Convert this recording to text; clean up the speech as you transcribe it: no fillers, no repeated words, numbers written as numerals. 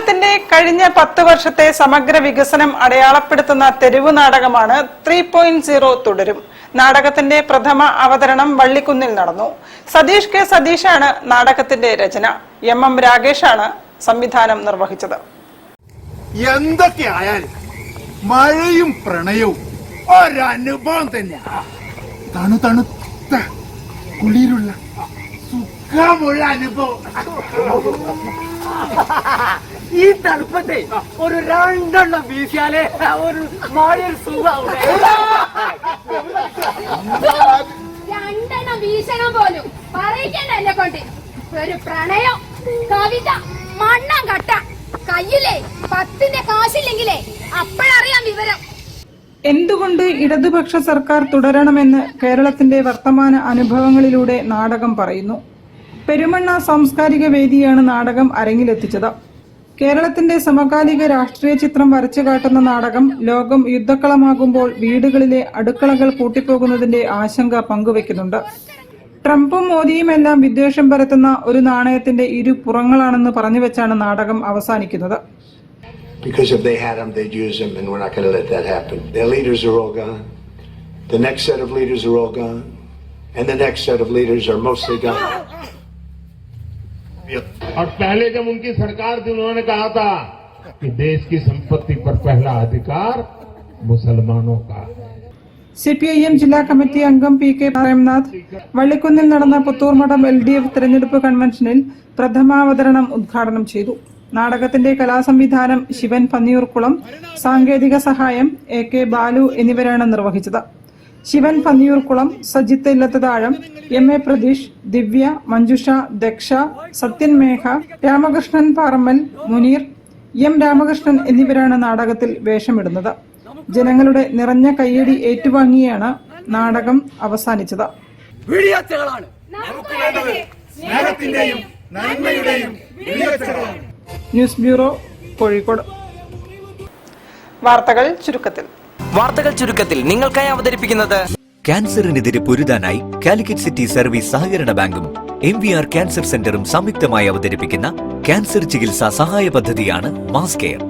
കേരളത്തിന്റെ കഴിഞ്ഞ 10 വർഷത്തെ സമഗ്ര വികസനം അടയാളപ്പെടുത്തുന്ന തെരുവ് നാടകമാണ് 3.0 തുടരും. നാടകത്തിന്റെ പ്രഥമ അവതരണം വള്ളിക്കുന്നിൽ നടന്നു. സതീഷ് കെ സതീഷാണ് നാടകത്തിന്റെ രചന. എം രാഗേഷാണ് സംവിധാനം നിർവഹിച്ചത്. എന്തൊക്കെയായാലും മഴയും പ്രണയവും ഒരനുഭവം തന്നെയാണ്. തണുത്ത കുളിരുള്ള സുഖമുള്ള അനുഭവം. ഈ തണുപ്പത്തെ ഒരു 2 വീശിയാലേ ഒരു മഴയൊരു സുഖം. 2 വീശണം പോലും പറയിക്കണ്ട എന്നെ കൊണ്ട്. ഒരു പ്രണയം, കവിത, മണ്ണാൻ കട്ട, കയ്യിലെ 10 കാശില്ലെങ്കിലേ അപ്പോഴറിയാം വിവരം. എന്തുകൊണ്ട് ഇടതുപക്ഷ സർക്കാർ തുടരണമെന്ന് കേരളത്തിന്റെ വർത്തമാന അനുഭവങ്ങളിലൂടെ നാടകം പറയുന്നു. പെരുമണ്ണ സാംസ്കാരിക വേദിയാണ് നാടകം അരങ്ങിലെത്തിച്ചത്. കേരളത്തിന്റെ സമകാലിക രാഷ്ട്രീയ ചിത്രം വരച്ചു കാട്ടുന്ന നാടകം ലോകം യുദ്ധക്കളമാകുമ്പോൾ വീടുകളിലെ അടുക്കളകൾ പൂട്ടിപ്പോകുന്നതിന്റെ ആശങ്ക പങ്കുവെക്കുന്നുണ്ട്. ട്രംപും മോദിയുമെല്ലാം വിദ്വേഷം പരത്തുന്ന ഒരു നാണയത്തിന്റെ ഇരുപുറങ്ങളാണെന്ന് പറഞ്ഞുവെച്ചാണ് നാടകം അവസാനിക്കുന്നത്. Because if they had them, they'd use them, and we're not going to let that happen. Their leaders are all gone. The next set of leaders are all gone. And the next set of leaders are mostly gone. और पहले जब उनकी सरकार थी उन्होंने कहा था कि देश की संपत्ति पर पहला अधिकार मुसलमानों का. CPIM ജില്ലാ കമ്മിറ്റി അംഗം PK പ്രേംനാഥ് വള്ളിക്കുന്നിൽ നടന്ന പുത്തൂർമഠം LDF തെരഞ്ഞെടുപ്പ് കൺവെൻഷനിൽ പ്രഥമാവതരണം ഉദ്ഘാടനം ചെയ്തു. നാടകത്തിന്റെ കലാസംവിധാനം ശിവൻ പന്നിയൂർക്കുളം, സാങ്കേതിക സഹായം AK ബാലു എന്നിവരാണ് നിർവഹിച്ചത്. ശിവൻ പന്നിയൂർക്കുളം, സജിത്ത് ഇല്ലത്താഴം, MA പ്രതീഷ്, ദിവ്യ, മഞ്ജുഷ, ദക്ഷ, സത്യൻ മേഘ, രാമകൃഷ്ണൻ പാറമ്മൽ, മുനീർ, M രാമകൃഷ്ണൻ എന്നിവരാണ് നാടകത്തിൽ വേഷമിടുന്നത്. ജനങ്ങളുടെ നിറഞ്ഞ കയ്യടി ഏറ്റുവാങ്ങിയാണ് നാടകം അവസാനിച്ചത്. News bureau, Kozhikode. വാർത്തകൾ ചുരുക്കത്തിൽ നിങ്ങൾക്കായി അവതരിപ്പിക്കുന്നത് ക്യാൻസറിനെതിരെ പൊരുതാനായി കാലിക്കറ്റ് സിറ്റി സർവീസ് സഹകരണ ബാങ്കും MVR ക്യാൻസർ സെന്ററും സംയുക്തമായി അവതരിപ്പിക്കുന്ന ക്യാൻസർ ചികിത്സാ സഹായ പദ്ധതിയാണ് മാസ് കെയർ.